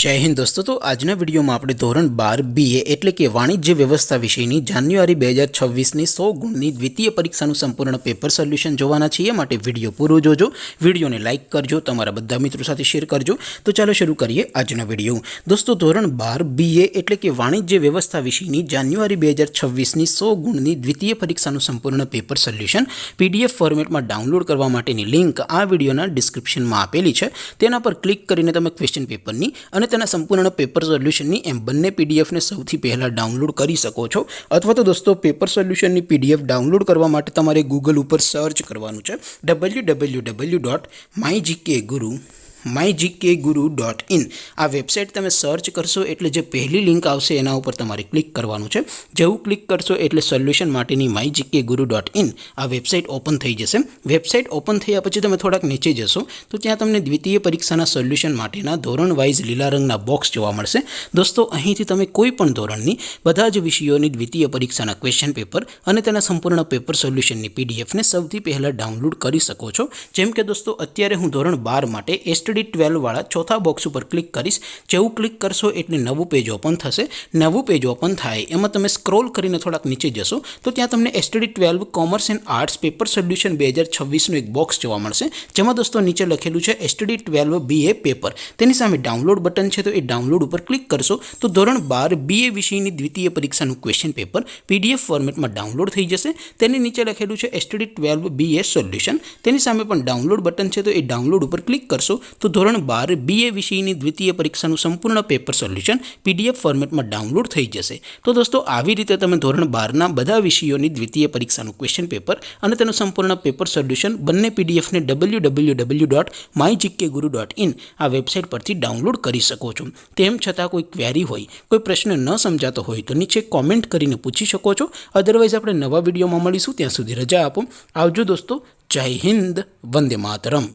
जय हिंद दोस्तों। तो आजना वीडियो में આપણે ધોરણ 12 BA એટલે કે વાણિજ્ય વ્યવસ્થા વિષયની જાન્યુઆરી 2026 ની 100 ગુણની દ્વિતીય પરીક્ષાનું સંપૂર્ણ પેપર સોલ્યુશન જોવાના છીએ। માટે વિડિયો પૂરો જોજો, વિડિયોને લાઈક કરજો, તમારા બધા મિત્રો સાથે શેર કરજો। તો ચાલો શરૂ કરીએ આજનો વિડિયો। દોસ્તો ધોરણ 12 BA એટલે કે વાણિજ્ય વ્યવસ્થા વિષયની જાન્યુઆરી 2026 ની 100 ગુણની દ્વિતીય પરીક્ષાનું સંપૂર્ણ પેપર સોલ્યુશન PDF ફોર્મેટમાં ડાઉનલોડ કરવા માટેની લિંક આ વિડિયોના ડિસ્ક્રિપ્શનમાં આપેલી છે। તેના પર ક્લિક કરીને તમે ક્વેશ્ચન પેપરની અને તેના સંપૂર્ણ પેપર સોલ્યુશનની એમ બંને પીડીએફને સૌથી પહેલા ડાઉનલોડ કરી શકો છો। અથવા તો દોસ્તો પેપર સોલ્યુશનની પીડીએફ ડાઉનલોડ કરવા માટે તમારે ગૂગલ ઉપર સર્ચ કરવાનું છે www.mygkguru.in। આ વેબસાઇટ તમે સર્ચ કરશો એટલે જે પહેલી લિંક આવશે એના ઉપર તમારે ક્લિક કરવાનું છે। જેવું ક્લિક કરશો એટલે સોલ્યુશન માટેની mygkguru.in આ વેબસાઇટ ઓપન થઈ જશે। વેબસાઇટ ઓપન થયા પછી તમે થોડાક નીચે જશો તો ત્યાં તમને દ્વિતીય પરીક્ષાના સોલ્યુશન માટેના ધોરણ વાઇઝ લીલા રંગના બોક્સ જોવા મળશે। દોસ્તો અહીંથી તમે કોઈ પણ ધોરણની બધા જ વિષયોની દ્વિતીય પરીક્ષાના ક્વેશ્ચન પેપર અને તેના સંપૂર્ણ પેપર સોલ્યુશનની પીડીએફને સૌથી પહેલા ડાઉનલોડ કરી શકો છો। જેમ કે દોસ્તો અત્યારે હું ધોરણ 12 માટે STD12 વાળા ચોથા બોક્સ ઉપર ક્લિક કરીશ। જેવું ક્લિક કરશો એટલે નવું પેજ ઓપન થશે। નવું પેજ ઓપન થાય એમાં તમે સ્ક્રોલ કરીને થોડાક નીચે જશો તો ત્યાં તમને STD12 commerce and arts paper solution 2026 નું એક બોક્સ જોવા મળશે। જેમાં દોસ્તો નીચે લખેલું છે STD12 BA પેપર। તેની સામે ડાઉનલોડ બટન છે તો એ ડાઉનલોડ ઉપર ક્લિક કરશો તો ધોરણ 12 BA વિષયની દ્વિતીય પરીક્ષાનું ક્વેશ્ચન પેપર PDF ફોર્મેટમાં ડાઉનલોડ થઈ જશે। તેની નીચે લખેલું છે STD12 BA સોલ્યુશન। તેની સામે પણ ડાઉનલોડ બટન છે તો એ ડાઉનલોડ ઉપર ક્લિક કરશો તો ધોરણ 12 BA વિષયની દ્વિતીય પરીક્ષાનું સંપૂર્ણ પેપર સોલ્યુશન PDF ફોર્મેટમાં ડાઉનલોડ થઈ જશે। તો દોસ્તો આવી રીતે તમે ધોરણ 12ના બધા વિષયોની દ્વિતીય પરીક્ષાનું ક્વેશ્ચન પેપર અને તેનું સંપૂર્ણ પેપર સોલ્યુશન બંને પીડીએફને www.mygkguru.in આ વેબસાઇટ પરથી ડાઉનલોડ કરી શકો છો। તેમ છતાં કોઈ ક્વેરી હોય, કોઈ પ્રશ્ન ન સમજાતો હોય તો નીચે કોમેન્ટ કરીને પૂછી શકો છો। અધરવાઇઝ આપણે નવા વિડીયોમાં મળીશું, ત્યાં સુધી રજા આપો। આવજો દોસ્તો। જય હિન્દ, વંદે માતરમ।